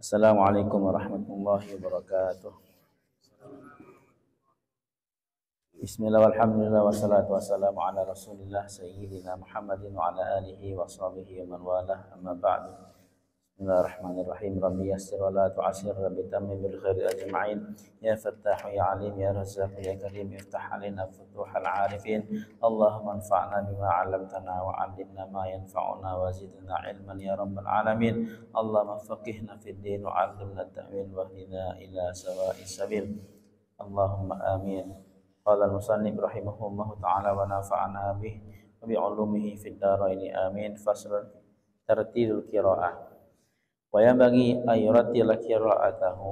Assalamualaikum warahmatullahi wabarakatuh. Bismillah walhamdulillah wassalatu wassalamu ala rasulillah sayyidina Muhammadin wa ala alihi wa sahbihi wa man walah amma ba'du. Bismillahirrahmanirrahim. Rabbi yassir wa la tu'assir, rabbi tammim bil khairi ajma'in. Ya Fattah ya Alim ya Razzaq ya Karim, iftah alaina futuhal arifin. Allahumma anfa'na bima 'allamtana wa 'allimna ma yanfa'una wa zidna ilman ya rabbal alamin. Allahumma faqihna fid din wa 'allimna at-ta'wil wa hdina ila sawa'is sabil. Allahumma amin. Qala al-musannif rahimahullahu ta'ala wa nafa'ana bih wa bi 'ulumihi fid dharain amin. Faslun tartilul qiraah. Wa yanbaghi ay yuratila qira'atahu.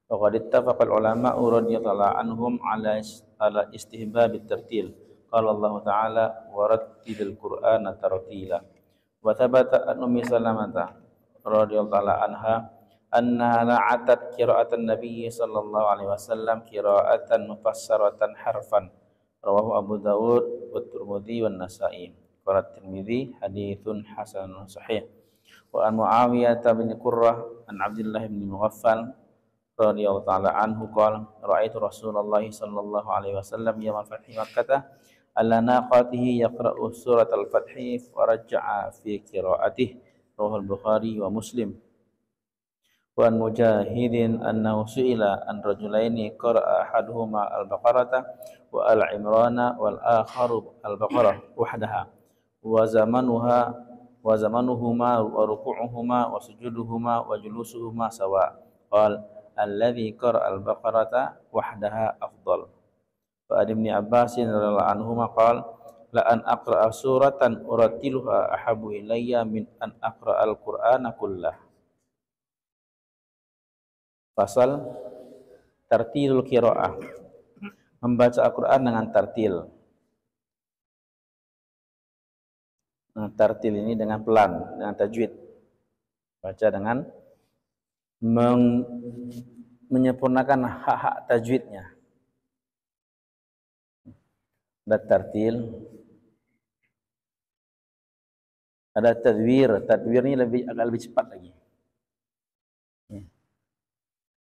Wa qad ittafaqa al-ulama'u radhiyallahu anhum ala istihbab at-tartil. Qala Allah ta'ala wa rattilil qur'ana tartila. Wa thabata an Ummi Salamah radhiyallahu anha annaha la'atat qira'atan Nabiy sallallahu alaihi wasallam qira'atan mufassaratan harfan. Rawahu Abu Dawud wa Tirmidzi wa Nasa'i. Qala Tirmidzi haditsun hasanun sahih. Wa an Muawiyah bin Qurrah an Abdullah bin Mughaffal radhiyallahu ta'ala anhu qala ra'aitu Rasulullah sallallahu alaihi wasallam yawma fathi Makkah ala naqatihi yaqra'u surat al-Fath wa raja'a fi qira'atihi. Rawahu al-Bukhari wa Muslim. Wa an Mujahidin annahu su'ila an rajulaini qara'a ahaduhuma al-Baqarah wa al-Imran wal akharu al-Baqarah wahdaha wa zamanuhuma wa ruku'uhuma wa sujuduhuma wa julusuhuma sawa. Qal alladhi qara'a al-Baqarata wahdaha afdal. Wa Ibn Abbas radhiyallahu anhuma qala la an aqra'a suratan uratiluha ahabu ilayya min an aqra'a al-Qur'ana kullah. Pasal tartilul qiraah, membaca Al-Qur'an dengan tartil. Nah, tartil ini dengan pelan, dengan tajwid. Baca dengan menyempurnakan hak-hak tajwidnya. Ada tartil, ada tadwir. Tadwir ini agak lebih cepat lagi.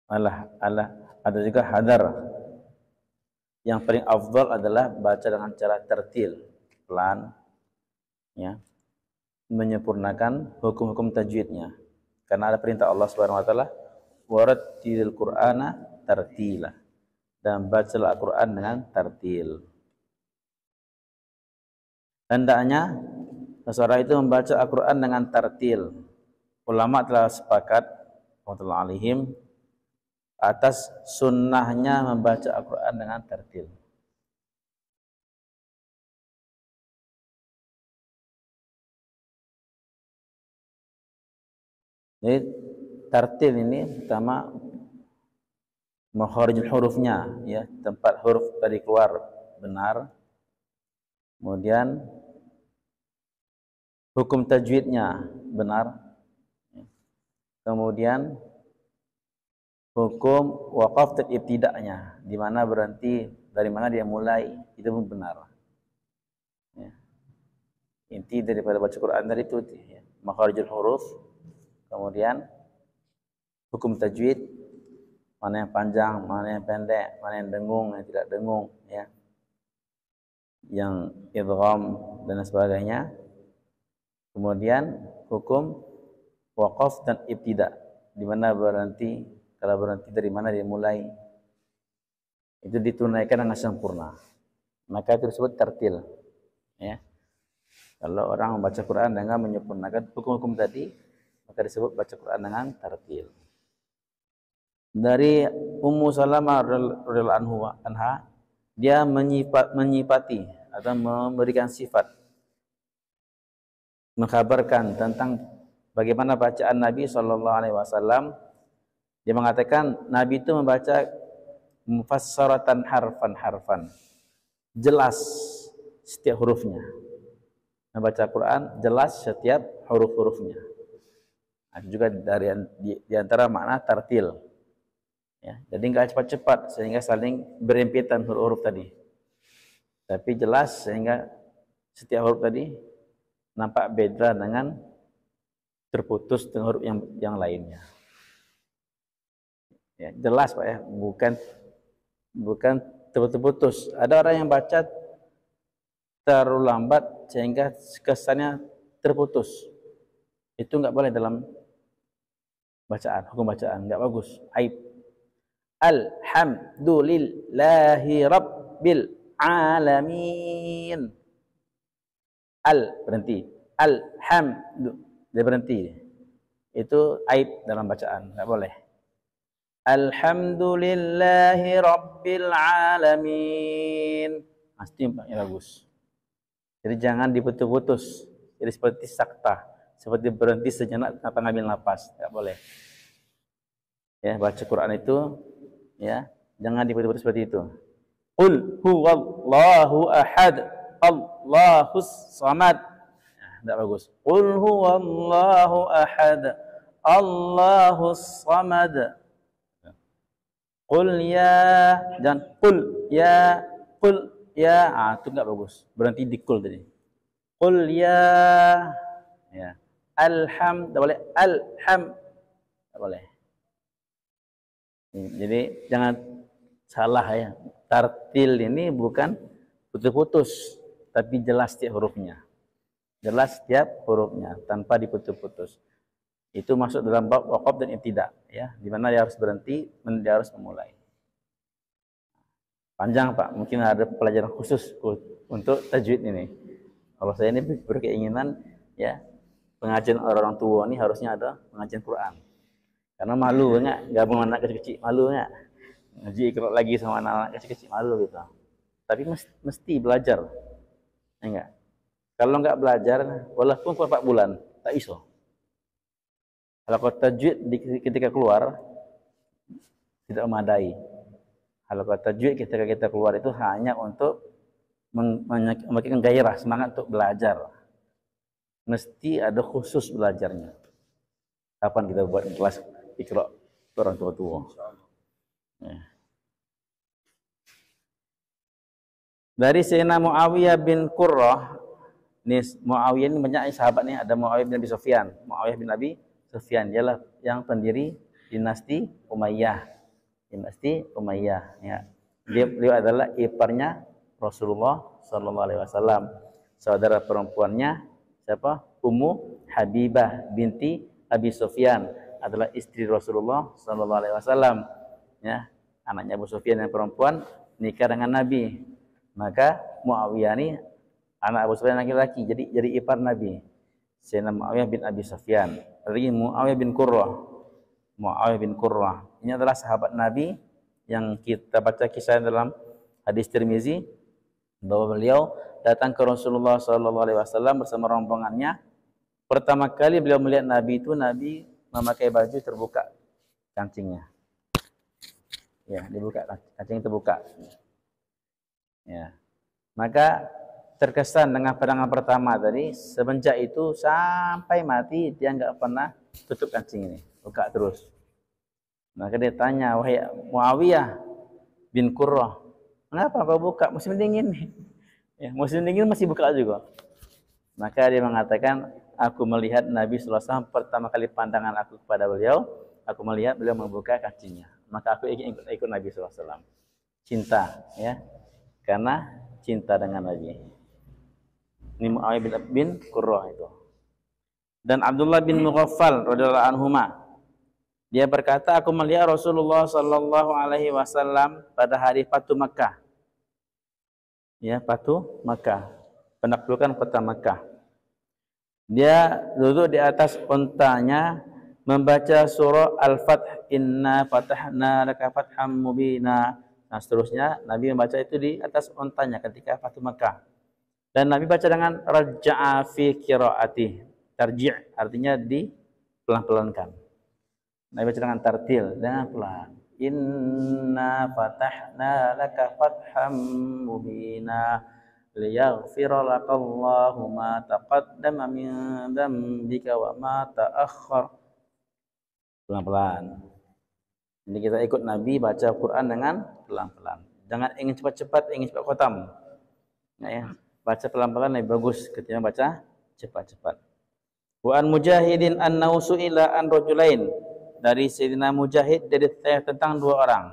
Ada juga hadar. Yang paling afdal adalah baca dengan cara tartil, pelan, ya, menyempurnakan hukum-hukum tajwidnya. Karena ada perintah Allah Subhanahu wa taala, warattilil Qur'ana tartila, dan bacalah Al-Qur'an dengan tartil. Hendaknya seseorang itu membaca Al-Qur'an dengan tartil. Ulama telah sepakat rahmatullahi alaihim atas sunnahnya membaca Al-Qur'an dengan tartil. Jadi tartil ini pertama makharijul hurufnya, ya, tempat huruf tadi keluar benar. Kemudian hukum tajwidnya benar. Kemudian hukum waqaf dan ibtida'nya, di mana berhenti, dari mana dia mulai, itu pun benar. Ya. Inti daripada baca Quran tadi itu, ya, makharijul huruf, kemudian hukum tajwid, mana yang panjang, mana yang pendek, mana yang dengung, yang tidak dengung, ya, yang idgham dan sebagainya. Kemudian hukum waqaf dan ibtida, di mana berhenti, kalau berhenti dari mana dia mulai, itu ditunaikan dengan sempurna, maka itu disebut tartil, ya. Kalau orang membaca Quran dengan menyempurnakan hukum-hukum tadi, maka disebut baca Quran dengan tartil. Dari Ummu Salamah radhiyallahu anha, dia menyifati atau memberikan sifat, mengkabarkan tentang bagaimana bacaan Nabi sallallahu alaihi wasallam. Dia mengatakan Nabi itu membaca mufassaratan harfan, jelas setiap hurufnya. Membaca Quran jelas setiap huruf-hurufnya. Ada juga di antara makna tartil, ya, jadi nggak cepat-cepat sehingga saling berempetan huruf-huruf tadi, tapi jelas sehingga setiap huruf tadi nampak beda dengan terputus dengan huruf yang lainnya. Ya, jelas Pak ya, bukan terputus. Ada orang yang baca terlalu lambat sehingga kesannya terputus. Itu enggak boleh dalam bacaan, hukum bacaan, enggak bagus, aib. Alhamdulillahi rabbil alamin. Berhenti. Dia berhenti. Itu aib dalam bacaan, enggak boleh. Alhamdulillahi rabbil alamin. Pasti yang bagus. Jadi jangan diputus-putus. Jadi seperti sakta, seperti berhenti sejenak tanpa ngambil napas, enggak boleh. Ya, baca Quran itu ya, jangan diputus-putus seperti itu. Qul huwallahu ahad, Allahus samad. Tidak bagus. Qul huwallahu ahad, Allahus samad. Qul ya, dan qul ya, itu enggak bagus. Berhenti di qul tadi. Qul ya. Tidak boleh. Tidak boleh. Jadi jangan salah ya. Tartil ini bukan putus-putus, tapi jelas setiap hurufnya. Jelas setiap hurufnya tanpa diputus-putus. Itu masuk dalam bab waqaf dan ibtida ya, di mana dia harus berhenti, dia harus memulai. Panjang Pak, mungkin ada pelajaran khusus untuk tajwid ini. Kalau saya ini berkeinginan ya, pengajian orang tua ini harusnya ada pengajian Quran. Karena malu enggak gabung anak kecil-kecil, malu enggak ngaji ikut lagi sama anak kecil-kecil, malu gitu. Tapi mesti belajar. Enggak. Kalau enggak belajar walaupun 4 bulan tak iso. Kalau tajwid ketika keluar tidak memadai. Kalau tajwid ketika kita keluar itu hanya untuk memberikan gairah, semangat untuk belajar. Mesti ada khusus belajarnya. Kapan kita buat kelas Iqra orang tua-tua. Ya. Dari Sayyidina Muawiyah bin Qurrah, Muawiyah ini banyak sahabat nih, ada Muawiyah bin Abi Sufyan. Muawiyah bin Abi Sufyan dialah yang pendiri dinasti Umayyah. Dinasti Umayyah ya. Beliau adalah iparnya Rasulullah sallallahu alaihi wasallam. Saudara perempuannya siapa? Ummu Habibah binti Abi Sufyan, adalah istri Rasulullah sallallahu alaihi wasallam ya. Anaknya Abu Sufyan yang perempuan nikah dengan Nabi. Maka Muawiyah ini anak Abu Sufyan laki-laki, jadi ipar Nabi. Sayyidina Muawiyah bin Abi Sufyan. Lagi Muawiyah bin Qurrah. Muawiyah bin Qurrah ini adalah sahabat Nabi yang kita baca kisah dalam hadis Tirmizi bahwa beliau datang ke Rasulullah sallallahu alaihi wasallam bersama rombongannya. Pertama kali beliau melihat Nabi itu, Nabi memakai baju terbuka kancingnya. Ya, dibuka, kancing terbuka. Ya. Maka terkesan dengan pandangan pertama tadi, semenjak itu sampai mati dia enggak pernah tutup kancing ini, buka terus. Maka dia tanya, wahai Muawiyah bin Qurrah, mengapa kau buka? Musim dingin. Ya, musim dingin masih buka juga. Maka dia mengatakan, aku melihat Nabi sallallahu alaihi wasallam, pertama kali pandangan aku kepada beliau, aku melihat beliau membuka kancingnya. Maka aku ikut Nabi sallallahu alaihi wasallam. Cinta ya. Karena cinta dengan Nabi. Ini Muawiyah bin Qurrah itu. Dan Abdullah bin Mughaffal radhiyallahu anhuma, dia berkata, aku melihat Rasulullah sallallahu alaihi wasallam pada hari Fatu Makkah. Ya, Fatu Makkah. Penaklukan kota Makkah. Dia duduk di atas untanya membaca surah Al-Fath, inna fatahna laka fatham mubina. Nah, seterusnya Nabi membaca itu di atas untanya ketika Fatu Makkah. Dan Nabi baca dengan raja'a fi qiraati. Tarji' artinya di pelan-pelankan. Nabi baca dengan tartil, dengan pelan. Inna fatahna laka fatham mubina liyaghfira lakallahu ma taqaddama min dzambika wa ma ta'akhkhar. Pelan-pelan. Jadi kita ikut Nabi baca Quran dengan pelan-pelan. Jangan ingin cepat-cepat, ingin cepat khatam. Nah, ya. Baca pelan-pelan lebih bagus ketimbang baca cepat-cepat. Wa an Mujahidin annahu su'ila an rajulain. dari Sayyidina Mujahid dari tentang dua orang.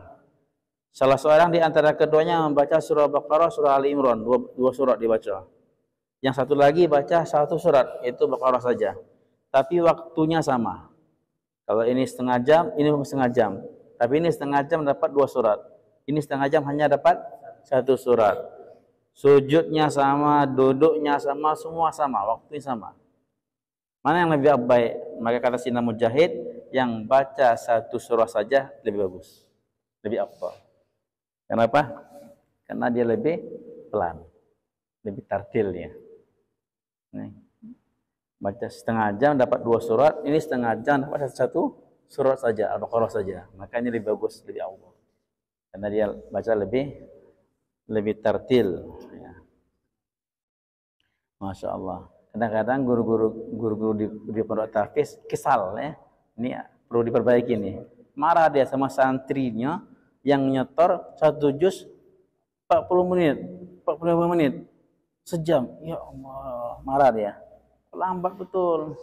Salah seorang di antara keduanya membaca surah Baqarah, surah Ali Imran, dua surat dibaca. Yang satu lagi baca satu surat, yaitu Baqarah saja. Tapi waktunya sama. Kalau ini setengah jam, ini setengah jam. Tapi ini setengah jam dapat dua surat. Ini setengah jam hanya dapat satu surat. Sujudnya sama, duduknya sama, semua sama, waktunya sama. Mana yang lebih baik? Maka kata Sayyidina Mujahid, yang baca satu surah saja lebih bagus. Lebih afdal. Kenapa? Karena dia lebih pelan. Lebih tartil ya. Nih. Baca setengah jam dapat dua surat, ini setengah jam dapat satu surat saja, Al-Baqarah saja. Maka ini lebih bagus, lebih afdal. Karena dia baca lebih tartil ya. Masya Allah. Kadang-kadang guru-guru di pondok tahfiz kesal ya. Ini perlu diperbaiki nih. Marah dia sama santrinya yang nyetor satu juz 40 menit, 45 menit, sejam. Ya Allah, marah dia. Lambat betul.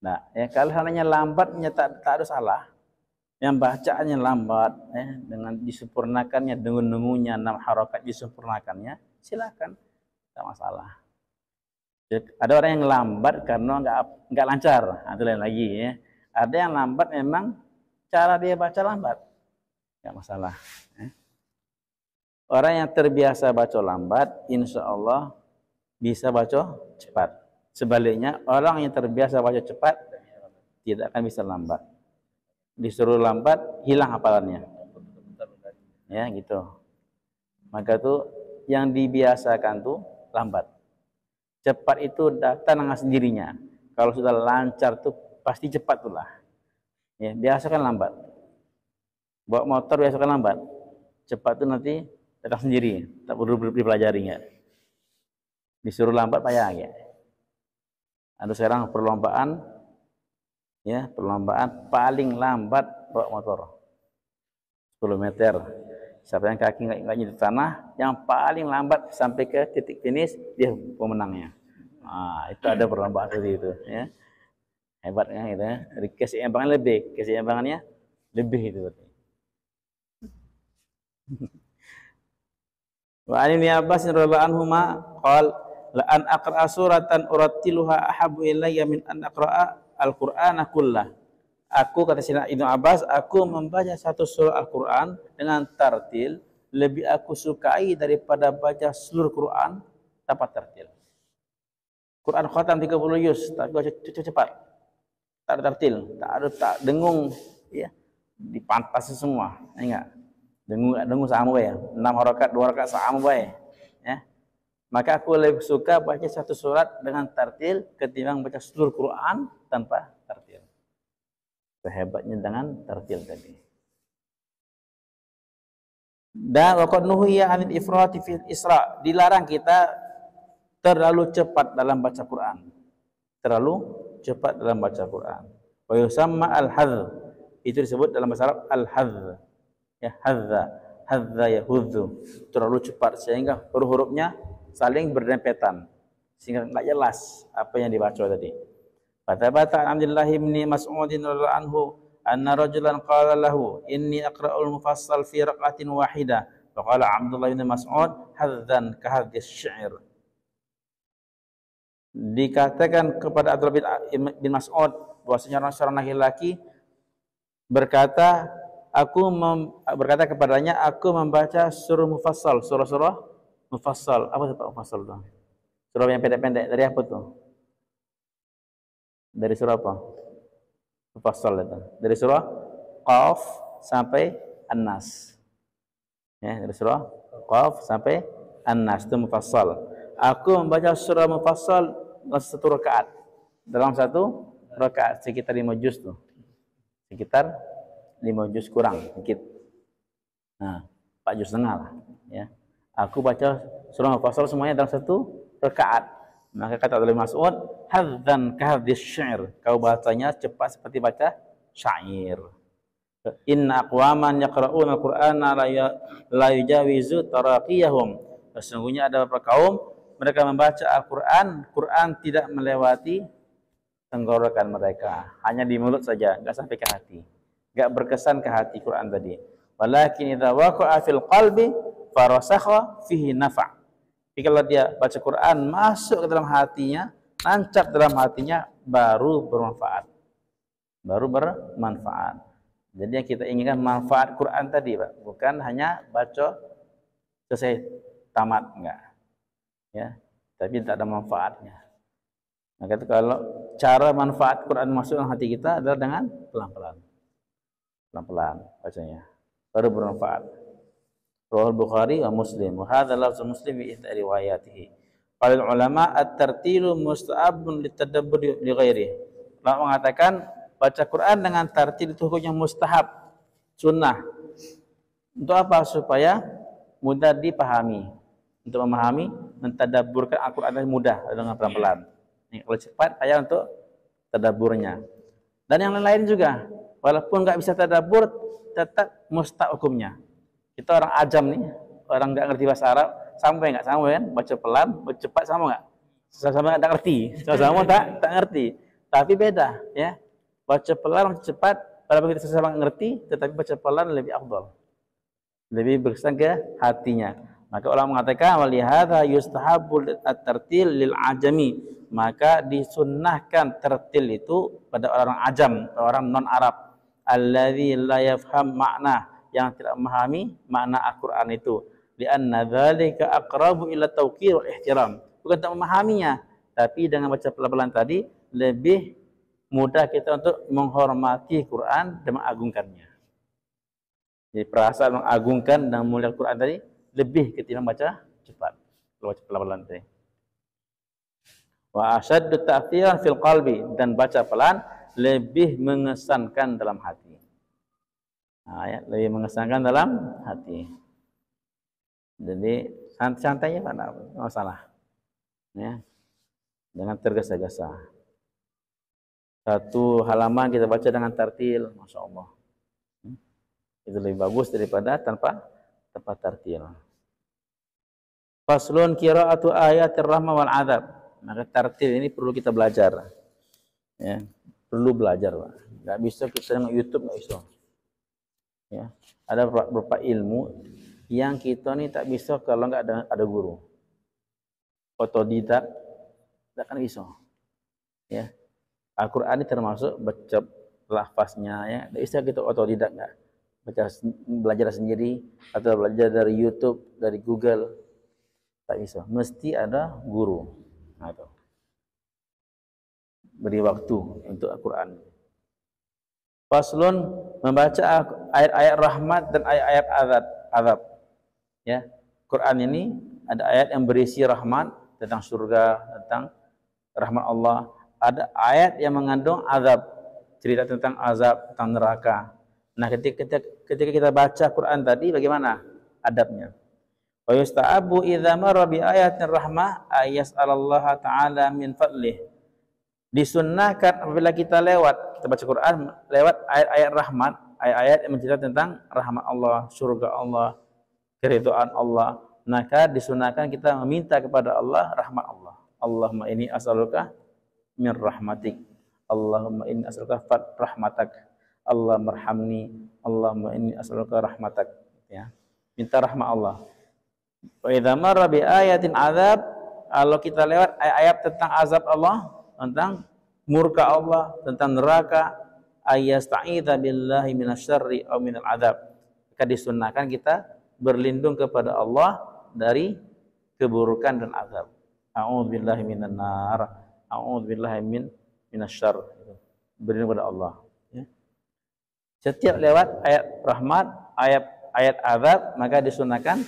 Nah, ya kalau halnya lambatnya tak ada salah. Yang bacaannya lambat, dengan disempurnakannya, dengung-dengungnya, 6 harokat disempurnakannya, silakan, tak masalah. Ada orang yang lambat karena nggak lancar, itu lain lagi ya. Ada yang lambat memang cara dia baca lambat, nggak masalah. Orang yang terbiasa baca lambat, insya Allah bisa baca cepat. Sebaliknya, orang yang terbiasa baca cepat tidak akan bisa lambat. Disuruh lambat, hilang hafalannya. Ya gitu. Maka tuh yang dibiasakan tuh lambat. Cepat itu datang dengan sendirinya. Kalau sudah lancar tuh pasti cepat tuh lah. Ya, biasakan lambat. Bawa motor biasakan lambat. Cepat tuh nanti datang sendiri, tak perlu dipelajarinya. Disuruh lambat payah ya. Ada sekarang perlombaan, ya perlombaan paling lambat bawa motor 10 meter. Siapa yang kaki nggak nyentuh tanah, yang paling lambat sampai ke titik finish dia pemenangnya. Nah, itu ada perlombaan seperti itu, ya. Hebatnya gitu ya. Dari keseimbangannya lebih itu berarti. Wa an Ibnu Abbas radhiyallahu anhuma qala la an aqra'a suratan urattiluha ahabbu ilayya min an aqra'a al-Qur'ana kullah. Aku kata Sayyidina Ibnu Abbas, aku membaca satu surah Al-Qur'an dengan tartil lebih aku sukai daripada baca seluruh Qur'an tanpa tartil. Quran khatam 30 juz, tapi baca cepat. Tak ada tartil, tak dengung ya, dipantasi semua, enggak. Dengung sama bae. 6 rakaat 2 rakaat sama bae. Ya. Maka aku lebih suka baca satu surat dengan tartil ketimbang baca seluruh Quran tanpa tartil. Hebatnya dengan tartil tadi. Dan waqad nuhiya 'anil ifrati fil isra, dilarang kita terlalu cepat dalam baca Quran. Terlalu cepat dalam baca Quran. Wa yusamma al-hadz, itu disebut dalam bahasa Arab al-hadz. Ya, hadza yahudzu, terlalu cepat sehingga huruf-hurufnya saling berdempetan sehingga enggak jelas apa yang dibaca tadi. Fatabata Abdullah bin Mas'ud radhiyallahu anhu anna rajulan qala lahu inni aqra'ul mufassal fi raq'atin wahidah. Faqala Abdullah bin Mas'ud hadzan ka hadzis syair. Dikatakan kepada Abdullah bin Mas'ud bahwasanya seorang laki-laki berkata kepadanya, aku membaca surah mufassal, surah mufassal. Apa itu Pak mufassal itu? Surah yang pendek-pendek. Dari apa tuh? Dari surah apa? Mufassal itu. Dari surah Qaf sampai An-Nas. Ya, dari surah Qaf sampai An-Nas itu mufassal. Aku membaca surah mufassal dalam satu rakaat. Dalam satu rakaat sekitar 5 juz tuh. Sekitar 5 juz kurang sedikit. Nah, 4 juz setengah lah ya. Aku baca surah Al-Fasl semuanya dalam satu rakaat. Maka kata Abdullah bin Mas'ud, hadzan ka hadzis syair. Kau bacanya cepat seperti baca syair. Inna aqwaman yaqra'una al-Qur'ana la yujawizu taraqiyahum. Sesungguhnya ada beberapa kaum mereka membaca Al-Qur'an, Quran tidak melewati tenggorokan mereka, hanya di mulut saja, enggak sampai ke hati. Enggak berkesan ke hati Quran tadi. Walakin idza waqa'a fil qalbi farasakha fihi nafa'. Tapi kalau dia baca Quran masuk ke dalam hatinya, nancap dalam hatinya, baru bermanfaat. Baru bermanfaat. Jadi yang kita inginkan manfaat Quran tadi, Pak, bukan hanya baca selesai tamat, enggak. Ya, tapi tidak ada manfaatnya. Maka itu kalau cara manfaat Quran masuk dalam hati kita adalah dengan pelan-pelan. Pelan-pelan bacanya. Baru bermanfaat. Rawal Bukhari wa Muslim. Wa hadza lafzu Muslim fi riwayatihi. Qala ulama at-tartilu musta'abun litadabbur li ghairihi. Ulama mengatakan baca Quran dengan tartil itu hukumnya mustahab, sunnah. Untuk apa? Supaya mudah dipahami. Untuk memahami, mentadabburkan Al-Quran dengan mudah dengan pelan-pelan. Kalau cepat, payah untuk tadaburnya. Dan yang lain juga, walaupun nggak bisa tadabur, tetap mustahab hukumnya. Kita orang ajam nih, orang nggak ngerti bahasa Arab, sampai nggak sama kan? Baca pelan, baca cepat sama nggak? Sama nggak ngerti, sama tak ngerti. Tapi beda, ya. Baca pelan, baca cepat, walaupun kita sama ngerti, tetapi baca pelan lebih afdal, lebih berkesan ke hatinya. Maka ulama mengatakan walihadza yustahabul at-tartil lil ajami, maka disunnahkan tertil itu pada orang ajam, orang non Arab, alladzi la yafham makna, yang tidak memahami makna Al-Qur'an itu, lianna dzalika aqrabu ila tauqir wal ihtiram, bukan tak memahaminya, tapi dengan baca pelan-pelan tadi lebih mudah kita untuk menghormati Quran dan mengagungkannya. Jadi perasaan mengagungkan dan mulia Quran tadi lebih ketimbang baca cepat. Kalau baca pelan-pelan tadi. Wa asyaddu ta'thiran fil qalbi, dan baca pelan lebih mengesankan dalam hati. Nah, ya, lebih mengesankan dalam hati. Jadi santai-santainya Pak, enggak masalah. Ya. Dengan tergesa-gesa. Satu halaman kita baca dengan tartil, Masya Allah. Itu lebih bagus daripada tanpa tartil. Faslun qira'atu ayatir rahmah wal adab. Maka tartil ini perlu kita belajar. Ya, perlu belajar, Pak. Enggak bisa kita dengan YouTube, enggak bisa. Ya, ada beberapa ilmu yang kita ni tak bisa kalau enggak ada guru. Otodidak tak akan bisa. Ya. Al-Qur'an ini termasuk baca lafaznya, ya. Tak bisa kita otodidak, enggak. Belajar sendiri atau belajar dari YouTube, dari Google, tak bisa. Mesti ada guru. Nah, itu. Beri waktu untuk Al-Quran. Faslun, membaca ayat-ayat rahmat dan ayat-ayat azab. Ya, Quran ini ada ayat yang berisi rahmat tentang surga, tentang rahmat Allah. Ada ayat yang mengandung azab, cerita tentang azab, tentang neraka. Nah, ketika kita baca Quran tadi, bagaimana adabnya? Wa yusta'abu idza marra bi ayatin rahmah ayas'alallaha ta'ala min fadlih. Disunnahkan apabila kita kita baca Quran lewat ayat-ayat rahmat, ayat-ayat yang menceritakan tentang rahmat Allah, surga Allah, keridhaan Allah, maka disunnahkan kita meminta kepada Allah rahmat Allah. Allahumma inni as'aluka min rahmatik. Allahumma inni as'aluka rahmatak. Allah marhamni, Allahumma inni as'aluka rahmatak, ya. Minta rahmat Allah. Wa idza marra bi ayatin azab, kalau kita lewat ayat tentang azab Allah, tentang murka Allah, tentang neraka, ayasta'idza billahi minasyarri aw minal azab, maka disunnahkan kita berlindung kepada Allah dari keburukan dan azab. A'udzubillahi minan nar, a'udzubillahi minasyarr. Berlindung kepada Allah. Setiap lewat ayat rahmat, ayat azab, maka disunahkan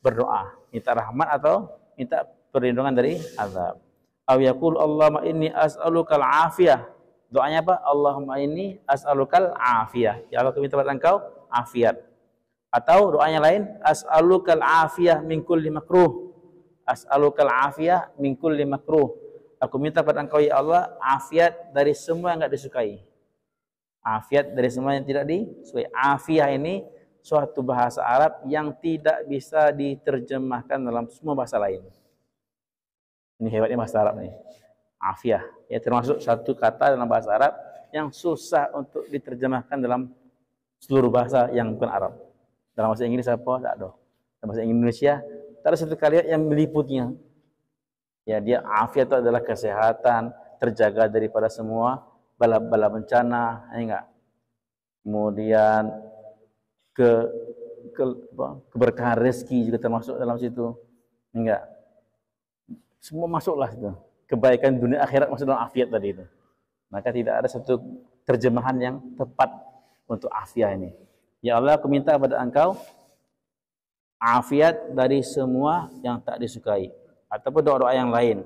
berdoa, minta rahmat atau minta perlindungan dari azab. Aw yaqul Allahumma inni as'alukal afiyah. Doanya apa? Allahumma inni as'alukal afiyah. Ya Allah, kami minta kepada Engkau afiat. Atau doanya lain, as'alukal afiyah min kulli makruh. As'alukal afiyah min kulli makruh. Aku minta kepada Engkau ya Allah afiat dari semua yang enggak disukai. Afiat dari semua yang tidak disukai. Afiah ini suatu bahasa Arab yang tidak bisa diterjemahkan dalam semua bahasa lain. Ini hebatnya bahasa Arab nih. Afiah. Ya, termasuk satu kata dalam bahasa Arab yang susah untuk diterjemahkan dalam seluruh bahasa yang bukan Arab. Dalam bahasa Inggris apa? Tak ada. Dalam bahasa Indonesia, tak ada satu kalimat yang meliputnya. Ya, dia afiat itu adalah kesehatan, terjaga daripada semua bala-bala bencana, ya enggak? Kemudian keberkahan rezeki juga termasuk dalam situ. Enggak. Semua masuklah itu. Kebaikan dunia akhirat masuk dalam afiat tadi itu. Maka tidak ada satu terjemahan yang tepat untuk afiat ini. Ya Allah, aku minta kepada Engkau afiat dari semua yang tak disukai, ataupun doa-doa yang lain.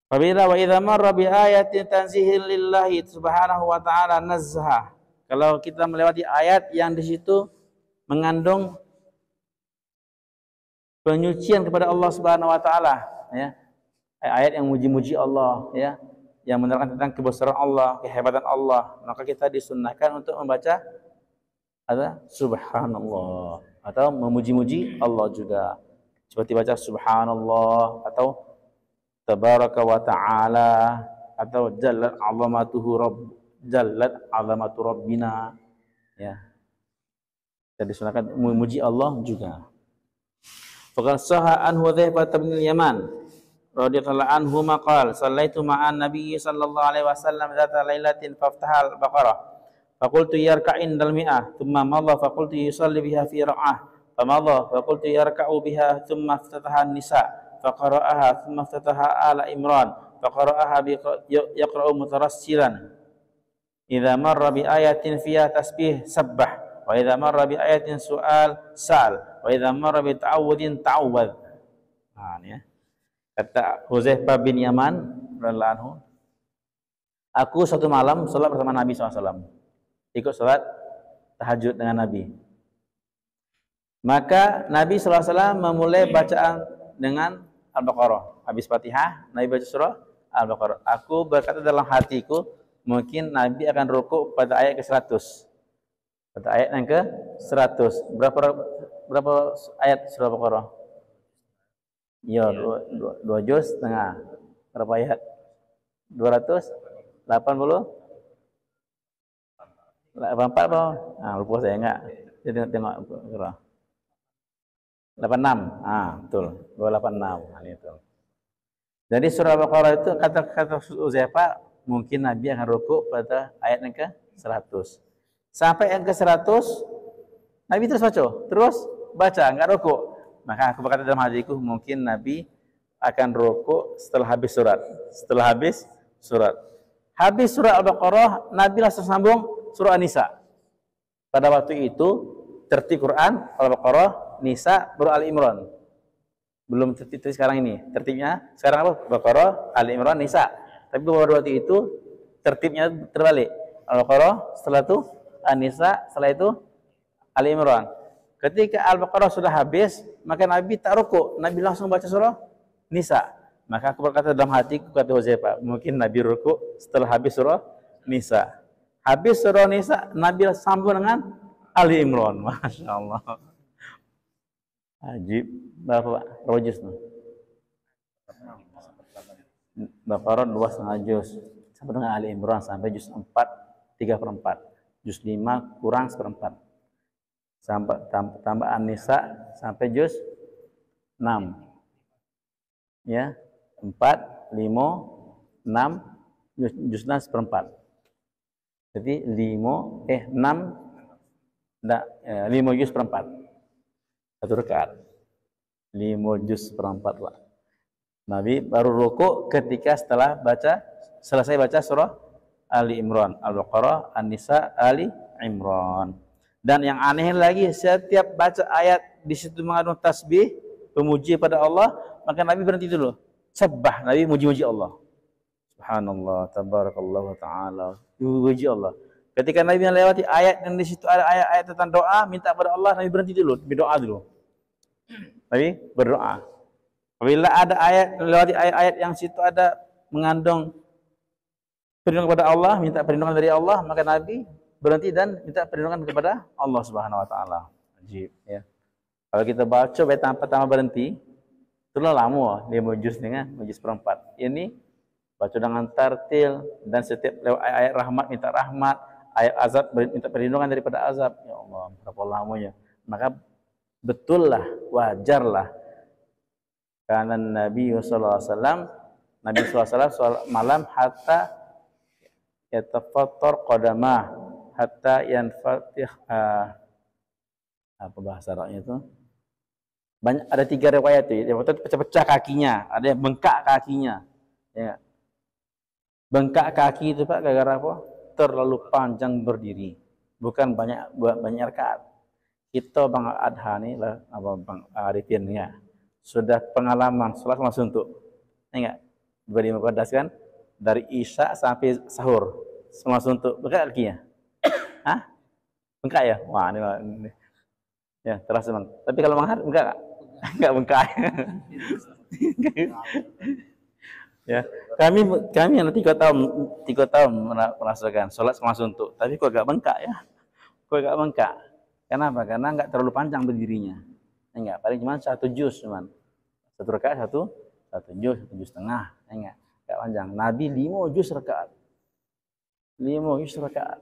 Apabila wa idza marra bi ayatin tanzihil lillahi subhanahu wa ta'ala nazha. Kalau kita melewati ayat yang di situ mengandung penyucian kepada Allah Subhanahu wa taala, ya. Ayat yang muji-muji Allah, ya, yang menerangkan tentang kebesaran Allah, kehebatan Allah, maka kita disunnahkan untuk membaca ada subhanallah atau memuji-muji Allah juga. Seperti baca subhanallah atau tabaraka wa ta'ala atau jallat 'azamatu rabbina, ya. Jadi disunahkan memuji Allah juga. Faqad sahha an Hudzaifah bin Yaman radhiyallahu anhu maqal sallaitu ma'an nabiy sallallahu alaihi wasallam dzata lailatin faftahal baqarah faqultu yarka'in dal mi'ah thumma madha faqultu yusalli biha fi ra'ah famadha faqultu yarka'u biha thumma iftataha an-nisa faqara'aha thumma iftataha ala imran faqara'aha bi yaqra'u mutarassilan idza marra bi ayatin fiha tasbih sabbah wa idza marra bi ayatin su'al sa'al wa idza marra bi ta'awudin ta'awwadh. Nah, ya. Kata Hudzaifah bin Yaman radhiyallahu anhu, aku suatu malam salat bersama Nabi SAW, ikut salat tahajud dengan Nabi. Maka Nabi SAW memulai bacaan dengan Al-Baqarah. Habis Fatihah, Nabi baca surah Al-Baqarah. Aku berkata dalam hatiku, mungkin Nabi akan rukuk pada ayat ke-100. Pada ayat yang ke-100. Berapa ayat surah Al-Baqarah? Ya, 2 juz setengah. Berapa ayat? 280? 84 apa? Nah, lupa saya enggak. Jadi tengok berapa? 86. Betul. 286. Ini itu. Jadi surah Al-Baqarah itu kata Hudzaifah mungkin Nabi akan rukuk pada ayat yang ke-100. Sampai yang ke-100 Nabi terus baca, enggak rukuk. Maka aku berkata dalam hatiku, mungkin Nabi akan rukuk setelah habis surat. Habis surah Al-Baqarah, Nabi langsung sambung surah An-Nisa. Pada waktu itu, tertib Quran, Al-Baqarah, Nisa, baru Ali Imran. Belum tertib sekarang ini. Tertibnya sekarang apa? Baqarah, Ali Imran, Nisa. Tapi pada waktu itu, tertibnya terbalik. Al-Baqarah, setelah itu An-Nisa, setelah itu Ali Imran. Ketika Al-Baqarah sudah habis, maka Nabi tak rukuk. Nabi langsung baca surah Nisa. Maka aku berkata dalam hatiku, kata Hudzaifah, mungkin Nabi rukuk setelah habis surah Nisa. Habis surah Nisa, Nabi sambung dengan Ali Imran. Masya Allah. Ajib. Berapa rojus? Baqarah 2,5 juz. Sampai dengan Ali Imran sampai juz 4, 3/4. Juz 5 kurang 1/4. Sampai tambah An-Nisa sampai juz 6. Ya, 4, 5, 6, juz 6 1/4. Jadi 5 juz 1/4. Satu rakaat. 5 juz 1/4 lah. Nabi baru rukuk ketika selesai baca surah Ali Imran, Al-Baqarah, An-Nisa, Ali Imran. Dan yang aneh lagi, setiap baca ayat di situ mengandung tasbih, pemuji pada Allah, maka Nabi berhenti dulu. Sabbah, Nabi muji-muji Allah. Subhanallah, tabarakallah ta'ala. Muji Allah. Ketika Nabi melewati ayat dan di situ ada ayat-ayat tentang doa, minta pada Allah, Nabi berhenti dulu, berdoa dulu. Nabi berdoa. Apabila ada ayat, melewati ayat-ayat yang situ ada mengandung perlindungan kepada Allah, minta perlindungan dari Allah, maka Nabi berhenti dan minta perlindungan kepada Allah Subhanahu wa taala. Ajib, ya. Kalau kita baca tanpa berhenti, itulah lama 5 juz dengan juz 1/4. Ini baca dengan tartil, dan setiap lewat ayat rahmat minta rahmat, ayat azab minta perlindungan daripada azab. Ya Allah, berapa lamanya. Maka betullah, wajarlah karena Nabi sallallahu alaihi wasallam salat malam hatta yatafattar qadamah, hatta yanfatih apa bahasa Arabnya itu? Banyak, ada 3 riwayat itu. Yang pertama pecah-pecah kakinya, ada yang bengkak kakinya. Ya. Bengkak kaki itu Pak gara-gara apa? Terlalu panjang berdiri. Bukan banyak rakaat. Kita Bang Adha nih lah, apa Bang Arifin ya. Sudah pengalaman salat langsung suntuk. Ingat? 2015 kan? Dari Isya sampai sahur. Semua suntuk. Bengkak kakinya. Hah? Bengkak ya? Wah, ini. Ya, terasa Bang. Tapi kalau Bang Har bengkak enggak bengkak. Ya, kami yang 3 tahun merasakan sholat langsung suntuk, tapi kok agak bengkak ya, kok agak bengkak. Kenapa? Karena enggak terlalu panjang berdirinya, enggak, paling cuma 1 juz, cuman 1 rakaat 1 juz, 1 juz setengah, enggak panjang. Nabi 5 juz rakaat, 5 juz rakaat,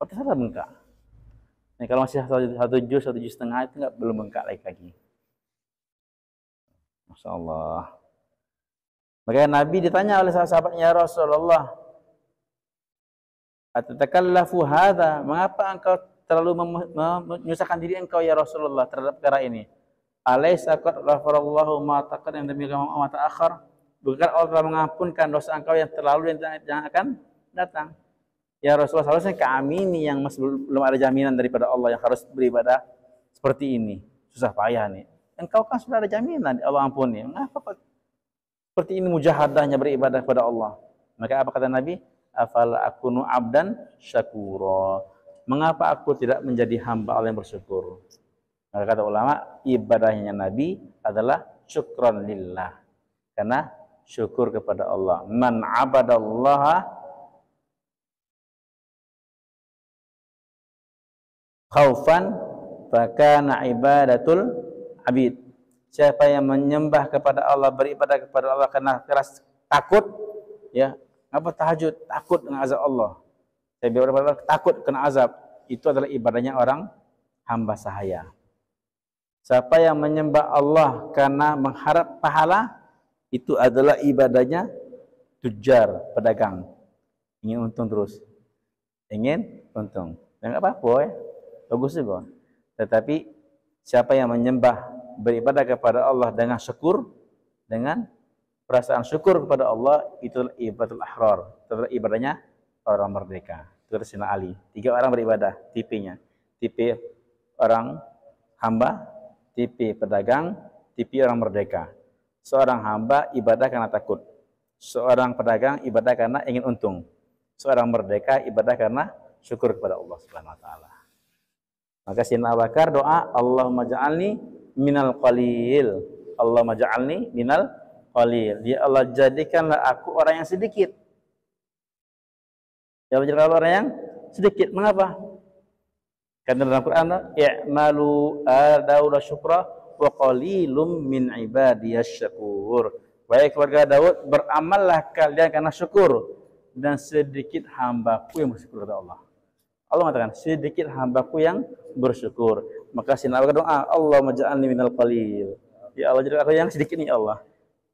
kok salah bengkak. Nah, kalau masih 1 juz, 1 juz setengah itu belum bengkak lagi. Masya Allah. Maka Nabi ditanya oleh sahabatnya, Rasulullah, "Atakallafu hadza? Mengapa engkau terlalu menyusahkan diri engkau ya Rasulullah terhadap perkara ini? Alaisa qad ghafarallahu ma taqaddama min dhanbika wa ma ta'akhkhar?" Bukan Allah telah mengampunkan dosa engkau yang terlalu dan yang akan datang. Ya Rasulullah, seharusnya kami ini yang masih belum ada jaminan daripada Allah yang harus beribadah seperti ini. Susah payah nih. Engkau kan sudah ada jaminan Allah ampuni. Mengapa seperti ini mujahadahnya beribadah kepada Allah? Maka apa kata Nabi? Afala akunu abdan syakura. Mengapa aku tidak menjadi hamba Allah yang bersyukur? Maka kata ulama, ibadahnya Nabi adalah syukran lillah. Karena syukur kepada Allah. Man abadallaha khaufan fakana ibadatul abid. Siapa yang menyembah kepada Allah, beribadah kepada Allah karena keras takut, ya, apa tahajud, takut dengan azab Allah. Saya beribadah takut kena azab, itu adalah ibadahnya orang hamba sahaya. Siapa yang menyembah Allah karena mengharap pahala, itu adalah ibadahnya tujar, pedagang. Ingin untung terus. Ingin untung. Dan enggak apa-apa ya. Bagus juga. Tetapi siapa yang menyembah, beribadah kepada Allah dengan syukur, dengan perasaan syukur kepada Allah, itu ibadatul ahrar. Itu adalah ibadahnya orang merdeka. Itu kata Sayyidina Ali. 3 orang beribadah, tipenya. Tipe orang hamba, tipe pedagang, tipe orang merdeka. Seorang hamba ibadah karena takut. Seorang pedagang ibadah karena ingin untung. Seorang merdeka ibadah karena syukur kepada Allah Subhanahu wa taala. Maka Sayyidina Abu Bakar doa, Allahumma ja'alni minal qalil. Allahumma ja'alni minal qalil. Ya Allah, jadikanlah aku orang yang sedikit. Ya Allah, jadikanlah orang yang sedikit. Mengapa? Karena dalam Quran, i'malu Daud syukra wa qalilum min ibadiyasy syakur. Wahai keluarga Daud, beramallah kalian karena syukur, dan sedikit hambaku yang bersyukur kepada Allah. Allah mengatakan, sedikit hambaku yang bersyukur. Maka Sayyidina Abu Bakar doa, Allahumma ja'alni minal qalil. Ya Allah, jadikan aku yang sedikit ini, Allah.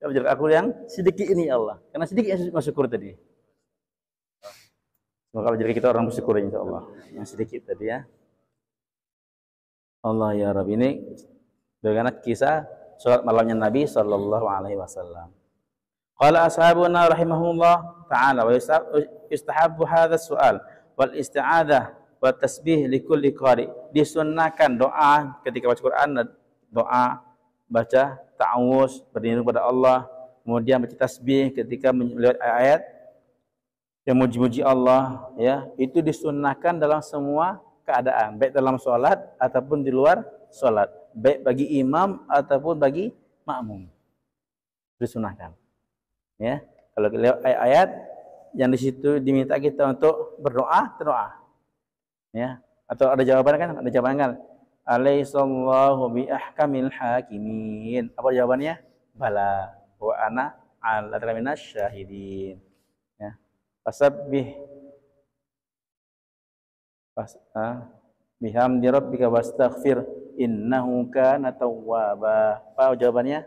Ya Allah, jadikan aku yang sedikit ini, Allah. Karena sedikit yang bersyukur tadi. Semoga menjadikan kita orang bersyukur, insyaallah. Yang sedikit tadi ya. Allah ya Rabbi, ini bagaimana kisah salat malamnya Nabi sallallahu alaihi wasallam. Qala ashabuna rahimahumullah ta'ala, wa yustahabbu hadha as-su'al wal isti'adzah wa tasbih li kulli qari. Disunnahkan doa ketika baca Quran, doa, baca ta'awuz, berdiri kepada Allah, kemudian baca tasbih ketika melihat ayat yang muji-muji Allah, ya, itu disunnahkan dalam semua keadaan, baik dalam sholat ataupun di luar sholat, baik bagi imam ataupun bagi makmum, disunahkan. Ya, kalau lihat ayat-ayat yang di situ diminta kita untuk berdoa, terdoa. Ya, atau ada jawaban kan? Ada jawaban kan? Alaihissallahu bi ahkamil hakimin. Apa jawabannya? Bala wa ana ala minasy syahidin. Fasabbih bihamdi rabbika wastaghfir innahu kana tawwaba. Apa jawabannya?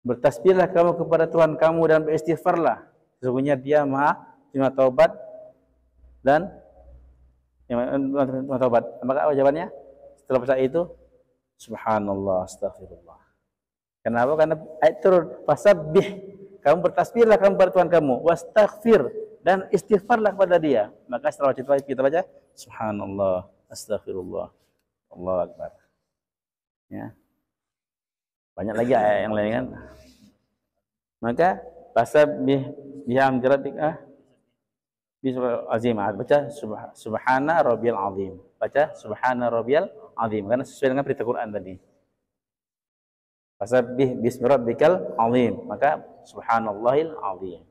Bertasbihlah kamu kepada Tuhan kamu dan beristighfarlah. Sesungguhnya Dia Maha Penerima taubat dan Maha taubat. Maka apa jawabannya? Setelah baca itu, subhanallah, astaghfirullah. Kenapa? Karena ayat turun, fasabbih, kamu bertasbihlah kamu kepada Tuhan kamu, wastaghfir, dan istighfarlah kepada Dia. Maka setelah kita baca, subhanallah, astaghfirullah, Allahu akbar. Ya. Banyak lagi ayat yang lain kan. Maka fasabbih bihamdi rabbika bismillahil azim. Baca subhana rabbiyal azim. Baca subhana rabbiyal azim karena sesuai dengan perintah Quran tadi. Fasabbih bismi rabbikal azim. Maka subhanallahil azim.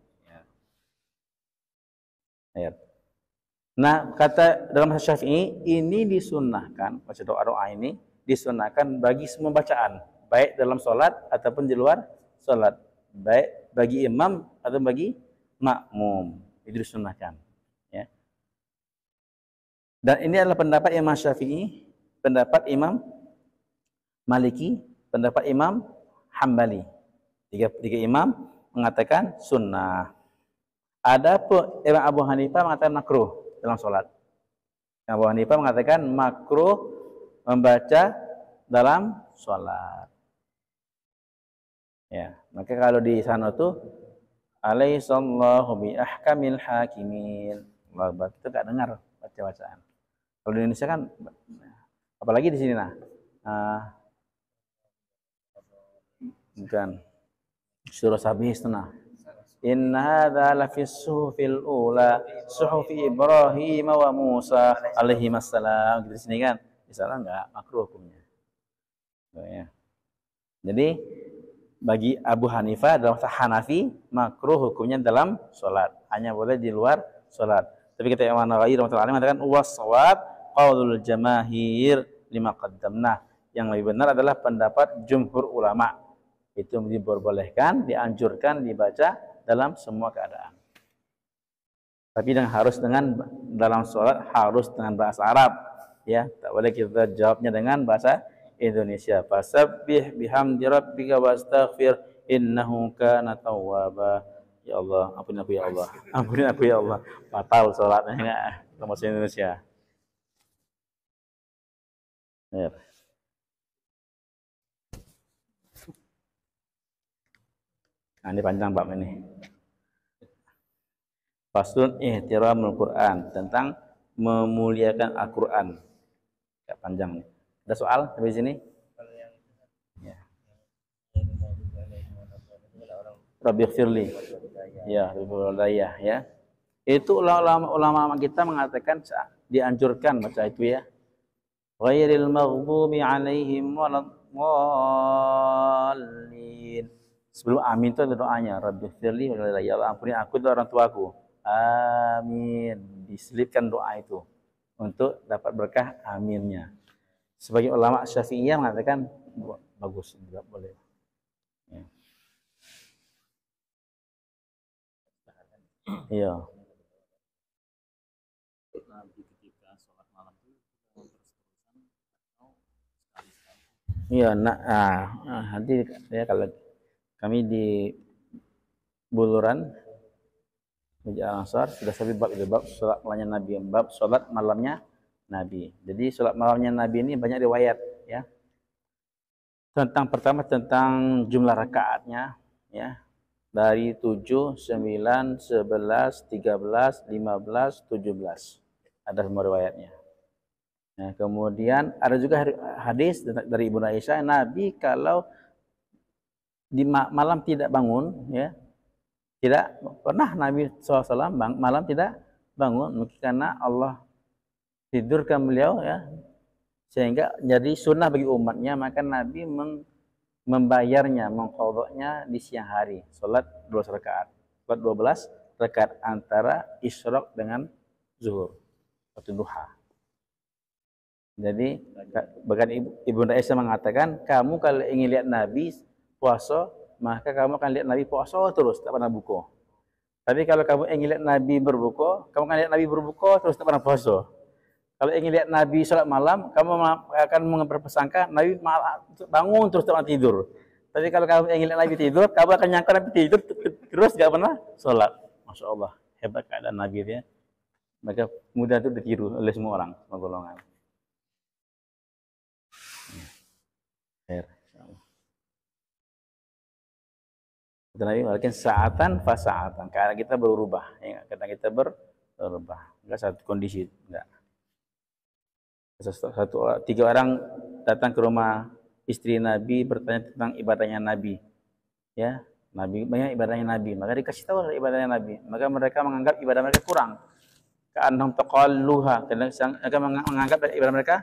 Ya. Nah, kata dalam hadis Syafi'i ini disunnahkan, baca doa-doa ini disunnahkan bagi semua bacaan, baik dalam sholat ataupun di luar sholat, baik bagi imam atau bagi makmum, itu disunnahkan. Ya. Dan ini adalah pendapat Imam Syafi'i, pendapat Imam Maliki, pendapat Imam Hambali. Tiga imam mengatakan sunnah. Ada pun Imam Abu Hanifah mengatakan makruh dalam sholat. Abu Hanifah mengatakan makruh membaca dalam sholat. Ya, maka kalau di sana tuh alaihissallahu bi ahkamil hakimin. Allah itu enggak dengar baca-bacaan. Kalau di Indonesia kan apalagi di sini bukan surah Sabih itu Inna hadza lafis suhufil ula suhufi Ibrahim wa Musa alaihi wassalam. Di sini kan, di sana enggak makruh hukumnya. Ya. Jadi bagi Abu Hanifah dalam Hanafi makruh hukumnya dalam sholat, hanya boleh di luar sholat. Tapi kita Imam Nawawi rahimahullah mengatakan was-shawab qaulul jamaahir lima qaddamna. Yang lebih benar adalah pendapat jumhur ulama. Itu diperbolehkan, dianjurkan dibaca dalam semua keadaan. Tapi harus dengan dalam sholat harus dengan bahasa Arab, ya. Tak boleh kita jawabnya dengan bahasa Indonesia. Fasabbih bihamdi rabbika wastaghfir innahu kana tawwaba. Ya Allah, ampuni aku ya Allah. Ampuni aku ya Allah. Batal sholatnya enggak bahasa Indonesia. Ya. Nah, ini panjang bab ini. Faslun ihtiramul Quran, tentang memuliakan Al-Quran. Agak panjang nih. Ada soal sampai sini? Ya. Rabbi firli. Ya, Rabbi ya. Itu ulama kita mengatakan dianjurkan baca itu ya. Ghairil maghdubi alaihim waladdallin. Sebelum amin itu ada doanya. Rabbi firli ya Allah ampuni aku dan orang tuaku. Amin. Diselipkan doa itu untuk dapat berkah aminnya. Sebagai ulama Syafi'iyah mengatakan bagus, juga boleh. Ya. Iya. Iya, nanti ya kalau kami di Buluran Masjid Al-Ansar sudah sampai bab itu, bab sholat malamnya Nabi, bab sholat malamnya Nabi. Jadi sholat malamnya Nabi ini banyak riwayat ya. Pertama tentang jumlah rakaatnya ya. Dari 7, 9, 11, 13, 15, 17. Ada semua riwayatnya. Nah, kemudian ada juga hadis dari Ibnu Aisyah, Nabi kalau di malam tidak bangun ya. Tidak pernah Nabi SAW malam tidak bangun, mungkin karena Allah tidurkan beliau ya, sehingga jadi sunnah bagi umatnya, maka Nabi membayarnya, mengqadhanya di siang hari, sholat 12 rakaat, sholat 12 rakaat antara isyraq dengan zuhur, waktu duha. Jadi bahkan Ibnu Aisyah mengatakan, kamu kalau ingin lihat Nabi puasa, maka kamu akan lihat Nabi puasa terus, tak pernah buka. Tapi kalau kamu ingin lihat Nabi berbuka, kamu akan lihat Nabi berbuka terus tak pernah puasa. Kalau ingin lihat Nabi sholat malam, kamu akan berpersangka Nabi malah bangun terus tak pernah tidur. Tapi kalau kamu ingin lihat Nabi tidur, kamu akan nyangka Nabi tidur terus gak pernah sholat. Masya Allah, hebat keadaan Nabi dia. Maka mudah itu ditiru oleh semua orang, semua golongan. Kata Nabi, walakin sa'atan fa sa'atan. Karena kita berubah, ya, karena kita berubah. Enggak satu kondisi, enggak. Tiga orang datang ke rumah istri Nabi bertanya tentang ibadahnya Nabi. Ya, Nabi banyak ibadahnya Nabi. Maka dikasih tahu ibadahnya Nabi. Maka mereka menganggap ibadah mereka kurang. Ka'annahum taqalluha, mereka menganggap ibadah mereka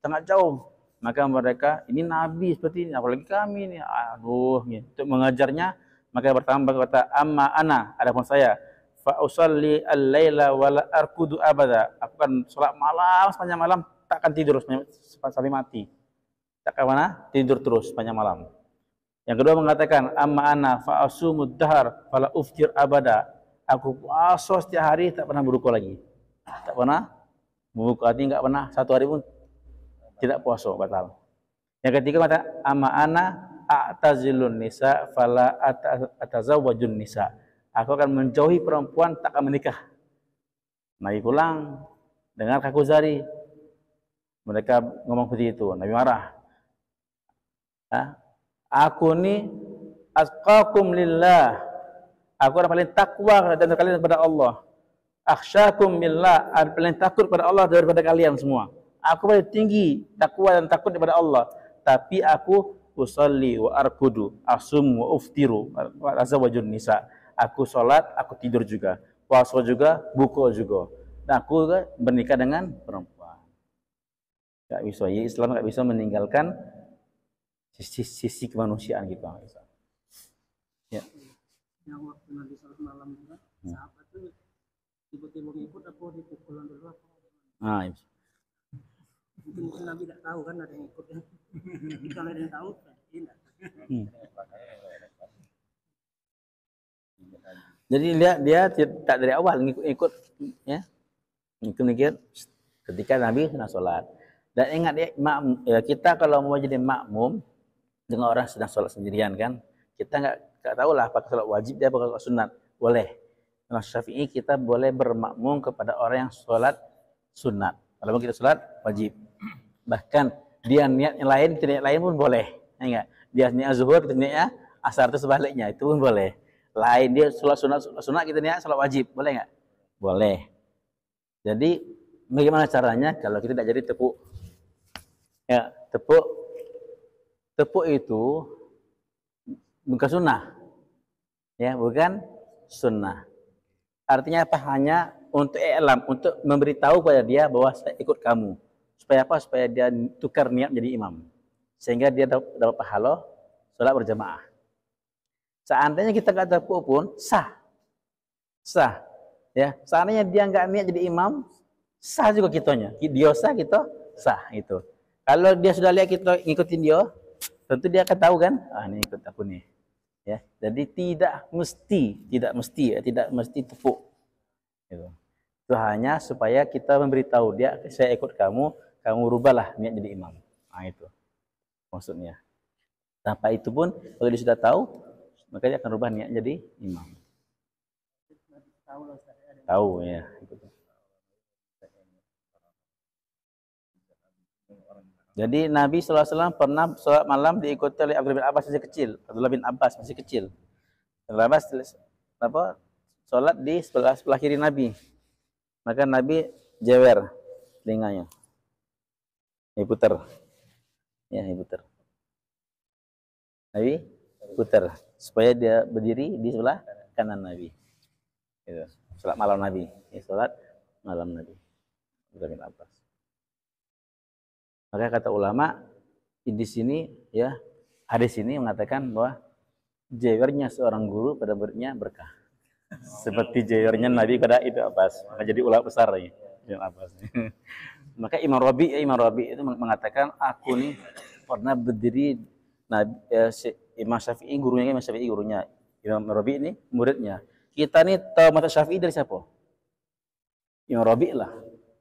sangat jauh. Maka mereka, ini Nabi seperti ini, apalagi kami ini. Aduh, gitu. Untuk mengajarnya, maka bertambah kata, amma ana, adapun saya, fa usalli al-laila wa la arkudu abada. Aku kan salat malam sepanjang malam, takkan tidur sampai mati. Takkan mana? Tidur terus sepanjang malam. Yang kedua mengatakan, amma ana fa asumud dahar fala uftir abada. Aku puasa setiap hari, tak pernah berbuka lagi. Tak pernah berbuka, artinya enggak pernah satu hari pun tidak puasa, batal. Yang ketiga kata amma ana a'tazilun nisa fala atazawwajun nisa. Aku akan menjauhi perempuan, tak akan menikah. Nabi pulang dengar kaku Zari. Mereka ngomong seperti itu. Nabi marah. Aku ni atqakum lillah. Aku adalah paling takwa dan kalian kepada Allah. Akhsyakum billah, paling takut kepada Allah daripada kalian semua. Aku paling tinggi takwa dan takut kepada Allah. Tapi aku usalli wa arkudu, asum wa uftiru, wa azawajun nisa. Aku sholat, aku tidur juga. Puasa juga, buka juga. Dan aku juga bernikah dengan perempuan. Gak bisa, ya Islam gak bisa meninggalkan sisi kemanusiaan kita. Ya. Yang waktu Nabi sholat malam juga, sahabat itu tiba-tiba ngikut apa dipukulan dulu apa? Ya. Mungkin Nabi tidak tahu kan ada yang ikut ya. Kalau ada yang tahu, tidak. Jadi dia tak dari awal ngikut ya. Ngikut ketika Nabi sedang sholat. Dan ingat ya, kita kalau mau jadi makmum dengan orang sedang sholat sendirian kan, kita nggak tahu lah apakah sholat wajib dia apakah sunat. Boleh. Kalau Syafi'i kita boleh bermakmum kepada orang yang sholat sunat. Kalau kita sholat wajib. Bahkan dia niat yang lain, kita niat lain pun boleh. Ya enggak? Dia niat zuhur, kita niatnya asar itu sebaliknya, itu pun boleh. Lain dia sholat sunat, kita niat sholat wajib, boleh enggak? Boleh. Jadi bagaimana caranya kalau kita tidak jadi tepuk? Ya, tepuk itu bukan sunnah. Ya, bukan sunnah. Artinya apa? Hanya untuk untuk memberitahu kepada dia bahwa saya ikut kamu. Supaya apa? Supaya dia tukar niat jadi imam. Sehingga dia dapat pahala sholat berjamaah. Seandainya kita nggak tepuk pun sah. Sah. Ya, seandainya dia nggak niat jadi imam, sah juga kitanya. Dia sah, kita sah itu. Kalau dia sudah lihat kita ngikutin dia, tentu dia akan tahu kan, ini ikut aku nih. Ya, jadi tidak mesti tepuk. Gitu. Itu hanya supaya kita memberitahu dia, saya ikut kamu rubahlah niat jadi imam. Nah itu maksudnya. Tanpa itu pun kalau dia sudah tahu, maka dia akan rubah niat jadi imam. Tahu ya. Jadi Nabi SAW pernah sholat malam diikuti oleh Abdullah bin Abbas masih kecil. Abdullah bin Abbas masih kecil. Abdullah bin Abbas sholat di sebelah kiri Nabi. Maka Nabi jewer telinganya. Putar. Ya, putar. Nabi putar supaya dia berdiri di sebelah kanan Nabi. Itu. Sholat malam Nabi. Sholat malam Nabi. Abdullah bin Abbas. Maka kata ulama di sini ya, hadis ini mengatakan bahwa jewernya seorang guru pada muridnya berkah. Seperti jewernya Nabi pada itu Abbas. Maka jadi ulama besar ya, Abbas. Maka Imam Rabi itu mengatakan, aku nih pernah berdiri Imam Syafi'i gurunya. Imam Rabi ini muridnya. Kita nih tahu mazhab Syafi'i dari siapa? Imam Rabi' lah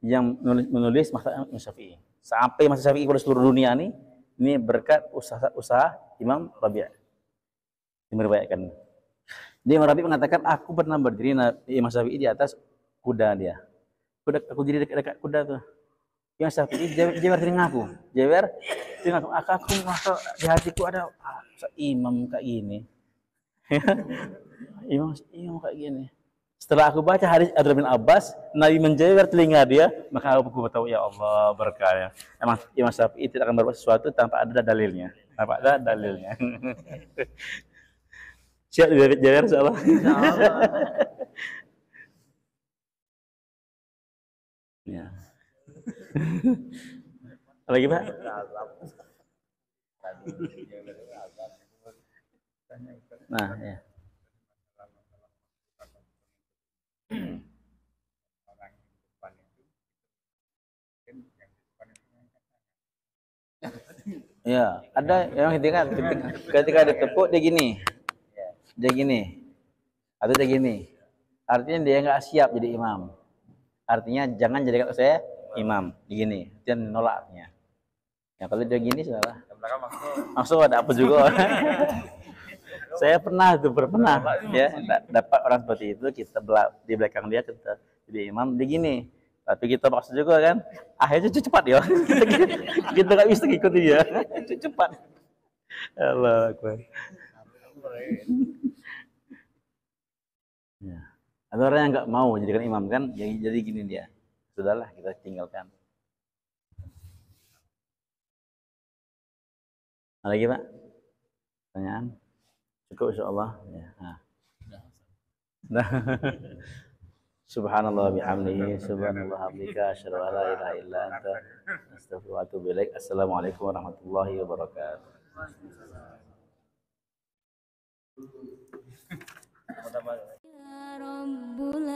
yang menulis mazhab Imam Syafi'i. Sampai mazhab Syafi'i kepada seluruh dunia nih, ini berkat usaha Imam Rabi'. Diriwayatkan. Dia Imam Rabi' mengatakan, aku pernah berdiri Imam Syafi'i di atas kuda dia. Aku diri dekat kuda tuh. Imam Syafi'i jewer dengan aku. Jewer dengan aku merasa di hatiku ada imam kayak gini. imam kayak gini. Setelah aku baca hadis Abdullah bin Abbas, Nabi menjewer telinga dia, maka aku tahu ya Allah berkah. Emang Imam Syafi'i tidak akan berbuat sesuatu tanpa ada dalilnya. Tanpa ada dalilnya. Siap jewer insyaallah. Ya. Lagi Pak? Nah, ya. Ya, ada yang ketika ditepuk dia gini. Atau dia gini. Artinya dia nggak siap jadi imam. Artinya jangan jadikan saya imam. Begini, dia nolaknya. Ya kalau dia gini salah. Maksud ada apa juga? Saya pernah ya dapat orang seperti itu, kita di belakang dia kita jadi imam dia gini. Tapi kita maksud juga kan, akhirnya cepat ya. Kita nggak bisa ikuti dia, cepat. Allah Akbar. Ya. Ada orang yang nggak mau jadikan imam kan, jadi gini dia. Sudahlah kita tinggalkan. Ada lagi Pak? Pertanyaan? Cukup insyaallah. Ya. Nah. Subhanallah bihamdihi, subhanallah hamdika, asyhadu an la ilaha illa anta, astaghfiruka wa atubu ilaik. Assalamualaikum warahmatullahi wabarakatuh. Ya Rabbul